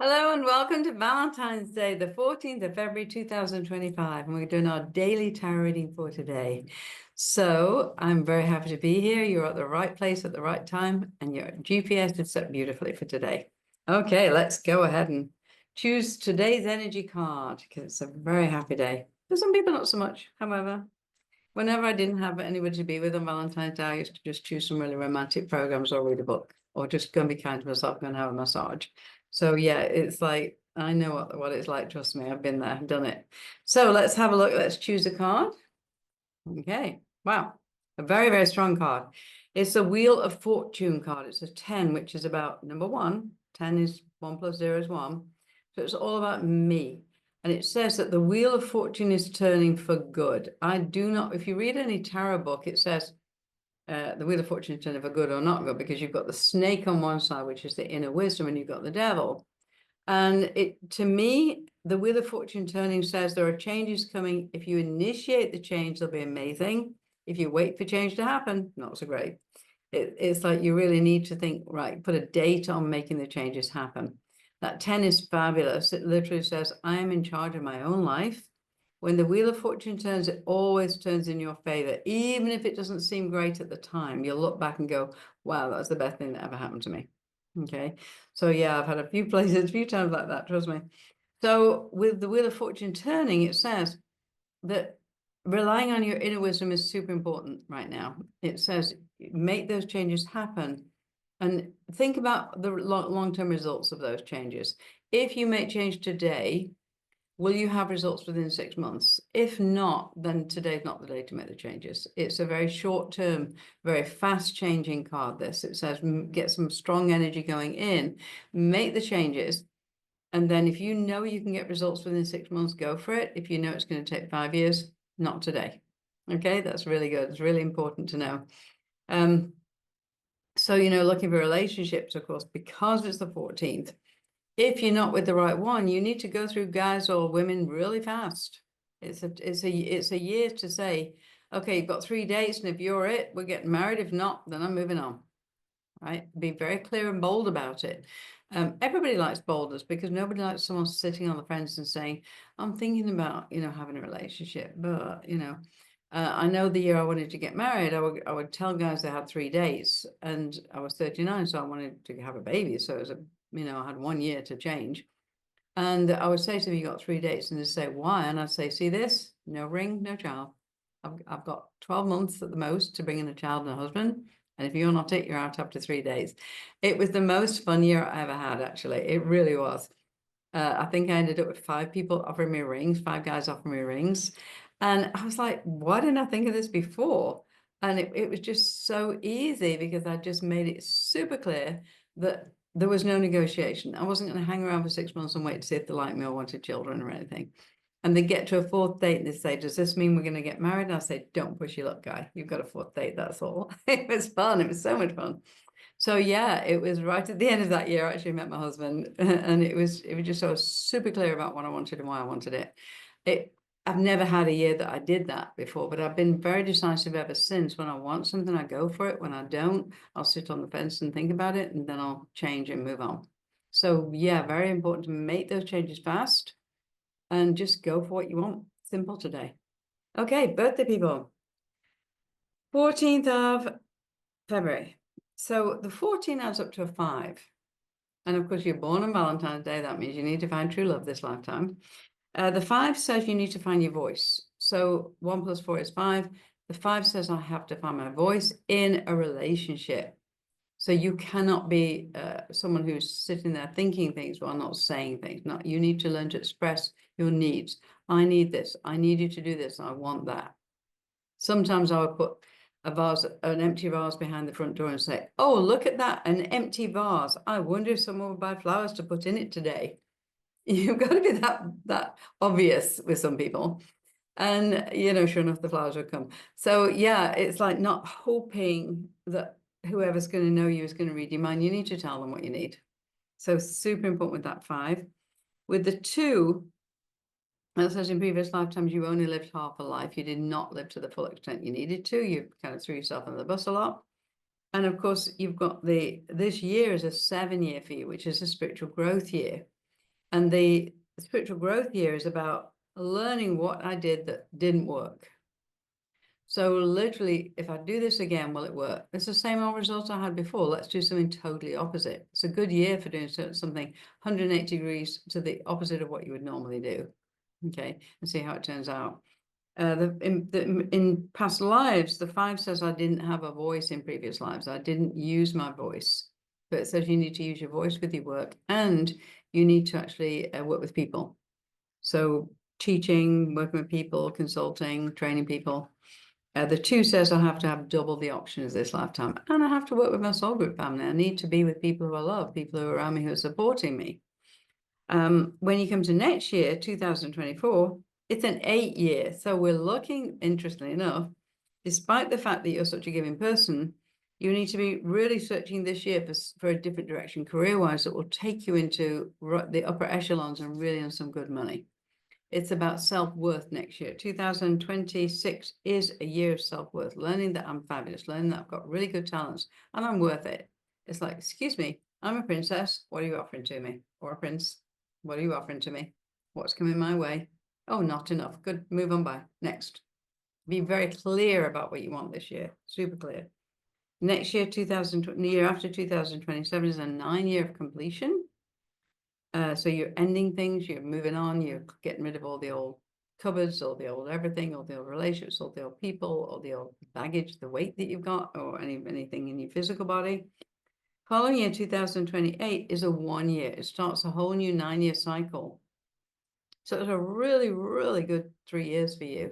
Hello and welcome to Valentine's Day, the 14th of February, 2025. And we're doing our daily tarot reading for today. So I'm very happy to be here. You're at the right place at the right time, and your GPS is set beautifully for today. Okay, let's go ahead and choose today's energy card because it's a very happy day. For some people, not so much. However, whenever I didn't have anybody to be with on Valentine's Day, I used to just choose some really romantic programs or read a book or just go and be kind to myself and have a massage. So yeah, it's like, I know what it's like. Trust me, I've been there, done it. So let's have a look. Let's choose a card. Okay. Wow. A very, very strong card. It's a Wheel of Fortune card. It's a 10, which is about number 1. 10 is 1 plus 0 is 1. So it's all about me. And it says that the Wheel of Fortune is turning for good. I do not, if you read any tarot book, it says the Wheel of Fortune is turning for good or not good, because you've got the snake on one side, which is the inner wisdom, and you've got the devil. And it, to me, the Wheel of Fortune turning says there are changes coming. If you initiate the change, they'll be amazing. If you wait for change to happen, not so great. It's like you really need to think, right, put a date on making the changes happen. That 10 is fabulous. It literally says, I am in charge of my own life. When the Wheel of Fortune turns, it always turns in your favor. Even if it doesn't seem great at the time, you'll look back and go, wow, that's the best thing that ever happened to me. Okay. So yeah, I've had a few places, a few times like that, trust me. So with the Wheel of Fortune turning, it says that relying on your inner wisdom is super important right now. It says make those changes happen and think about the long-term results of those changes. If you make change today, will you have results within 6 months? If not, then today's not the day to make the changes. It's a very short-term, very fast-changing card, this. It says get some strong energy going in, make the changes, and then if you know you can get results within 6 months, go for it. If you know it's going to take 5 years, not today. Okay, that's really good. It's really important to know. So, looking for relationships, of course, because it's the 14th, if you're not with the right one, you need to go through guys or women really fast. It's a year to say, okay, you've got 3 dates, and if you're it, we're getting married. If not, then I'm moving on. Right? Be very clear and bold about it. Everybody likes boldness because nobody likes someone sitting on the fence and saying, I'm thinking about, having a relationship, but, I know the year I wanted to get married, I would tell guys they had 3 dates, and I was 39, so I wanted to have a baby. So it was I had 1 year to change. And I would say to them, you got 3 dates, and they'd say, why? And I'd say, see this? No ring, no child. I've got 12 months at the most to bring in a child and a husband. And if you're not it, you're out after 3 days. It was the most fun year I ever had, actually. It really was. I think I ended up with 5 people offering me rings, 5 guys offering me rings. And I was like, why didn't I think of this before? And it was just so easy because I just made it super clear that there was no negotiation. I wasn't going to hang around for 6 months and wait to see if they liked me or wanted children or anything. And they get to a 4th date and they say, does this mean we're going to get married? And I say, don't push your luck, guy. You've got a 4th date, that's all. It was fun. It was so much fun. So yeah, it was right at the end of that year, I actually met my husband. And it was just so super clear about what I wanted and why I wanted it. I've never had a year that I did that before, but I've been very decisive ever since. When I want something, I go for it. When I don't, I'll sit on the fence and think about it, and then I'll change and move on. So yeah, very important to make those changes fast and just go for what you want. Simple today. Okay, birthday people. 14th of February. So the 14 adds up to a 5. And of course, you're born on Valentine's Day. That means you need to find true love this lifetime. The 5 says you need to find your voice. So 1 plus 4 is 5. The 5 says I have to find my voice in a relationship. So you cannot be someone who's sitting there thinking things while not saying things. Not, you need to learn to express your needs. I need this. I need you to do this. I want that. Sometimes I would put an empty vase behind the front door and say, oh, look at that, an empty vase. I wonder if someone would buy flowers to put in it today. You've got to be that obvious with some people. And, sure enough, the flowers would come. So, yeah, it's like not hoping that whoever's going to know you is going to read your mind. You need to tell them what you need. So super important with that 5. With the 2, as says in previous lifetimes, you only lived half a life. You did not live to the full extent you needed to. You kind of threw yourself under the bus a lot. And of course, you've got this year is a 7-year for you, which is a spiritual growth year. And the spiritual growth year is about learning what I did that didn't work. So literally, if I do this again, will it work? It's the same old results I had before. Let's do something totally opposite. It's a good year for doing something 180 degrees to the opposite of what you would normally do. Okay, and see how it turns out. In past lives, the 5 says I didn't have a voice in previous lives. I didn't use my voice. But it says you need to use your voice with your work, and you need to actually work with people. So teaching, working with people, consulting, training people. The 2 says I have to have double the options this lifetime, and I have to work with my soul group family. I need to be with people who I love, people who are around me, who are supporting me. When you come to next year, 2024, it's an 8 year. So we're looking, interestingly enough, despite the fact that you're such a giving person, you need to be really searching this year for a different direction career-wise that will take you into the upper echelons and really on some good money. It's about self-worth next year. 2026 is a year of self-worth, learning that I'm fabulous, learning that I've got really good talents and I'm worth it. It's like, excuse me, I'm a princess. What are you offering to me? Or a prince? What are you offering to me? What's coming my way? Oh, not enough. Good. Move on by. Next. Be very clear about what you want this year. Super clear. Next year, the year after 2027 is a 9-year of completion. So you're ending things, you're moving on, you're getting rid of all the old cupboards, all the old everything, all the old relationships, all the old people, all the old baggage, the weight that you've got, or anything in your physical body. Following year 2028 is a 1 year. It starts a whole new 9-year cycle. So it's a really, really good 3 years for you.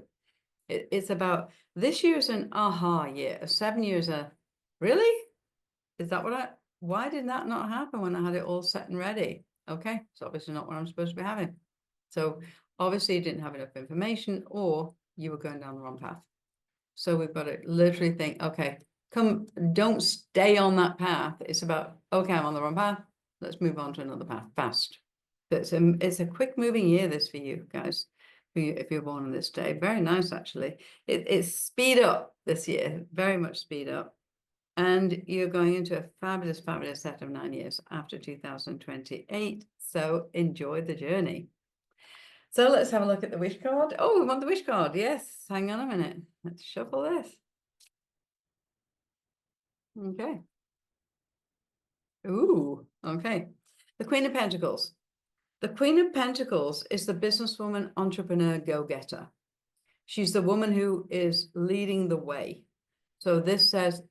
It's about, this year is an aha year. A 7 years really? Is that why did that not happen when I had it all set and ready? Okay, it's obviously not what I'm supposed to be having. So obviously you didn't have enough information, or you were going down the wrong path. So we've got to literally think, okay, don't stay on that path. It's about, okay, I'm on the wrong path. Let's move on to another path fast. It's a quick moving year, this, for you guys, if you're born on this day. Very nice, actually. It's speed up this year, very much speed up. And you're going into a fabulous, fabulous set of 9 years after 2028. So enjoy the journey. So let's have a look at the wish card. Oh, we want the wish card. Yes. Hang on a minute. Let's shuffle this. Okay. Ooh, okay. The Queen of Pentacles. The Queen of Pentacles is the businesswoman, entrepreneur, go-getter. She's the woman who is leading the way. So this says,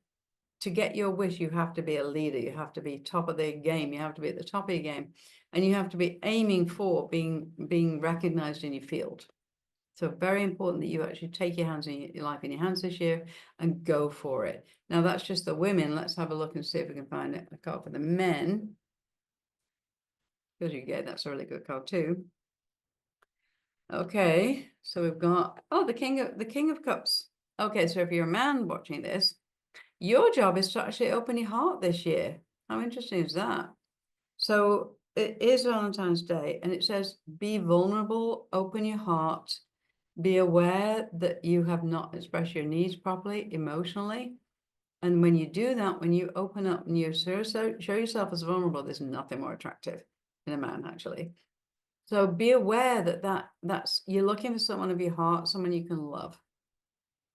to get your wish, you have to be a leader. You have to be top of the game. You have to be at the top of your game. And you have to be aiming for being recognized in your field. So very important that you actually take your life in your hands this year and go for it. Now, that's just the women. Let's have a look and see if we can find a card for the men. Because you get, that's a really good card too. Okay, so we've got, oh, the King of Cups. Okay, so if you're a man watching this, your job is to actually open your heart this year. How interesting is that? So it is Valentine's Day, and it says, be vulnerable, open your heart, be aware that you have not expressed your needs properly emotionally. And when you do that, when you open up and you show yourself as vulnerable, there's nothing more attractive in a man, actually. So be aware that's you're looking for someone of your heart, someone you can love.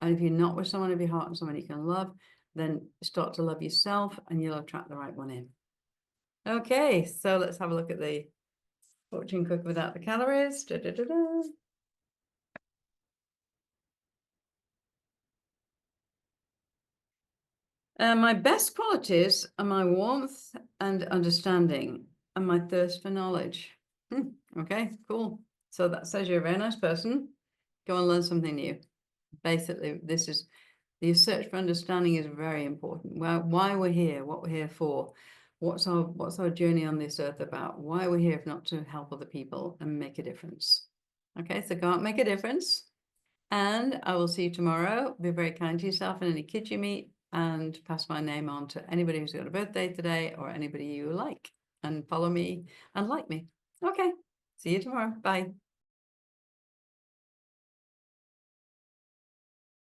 And if you're not with someone of your heart and someone you can love, then start to love yourself and you'll attract the right one in. Okay, so let's have a look at the fortune cookie without the calories. Da, da, da, da. My best qualities are my warmth and understanding and my thirst for knowledge. Okay, cool. So that says you're a very nice person. Go and learn something new. Basically, this is your search for understanding is very important. Why we're here, what we're here for, what's our journey on this earth about? Why we're here if not to help other people and make a difference. Okay, so go out and make a difference. And I will see you tomorrow. Be very kind to yourself and any kids you meet, and pass my name on to anybody who's got a birthday today or anybody you like, and follow me and like me. Okay, see you tomorrow. Bye.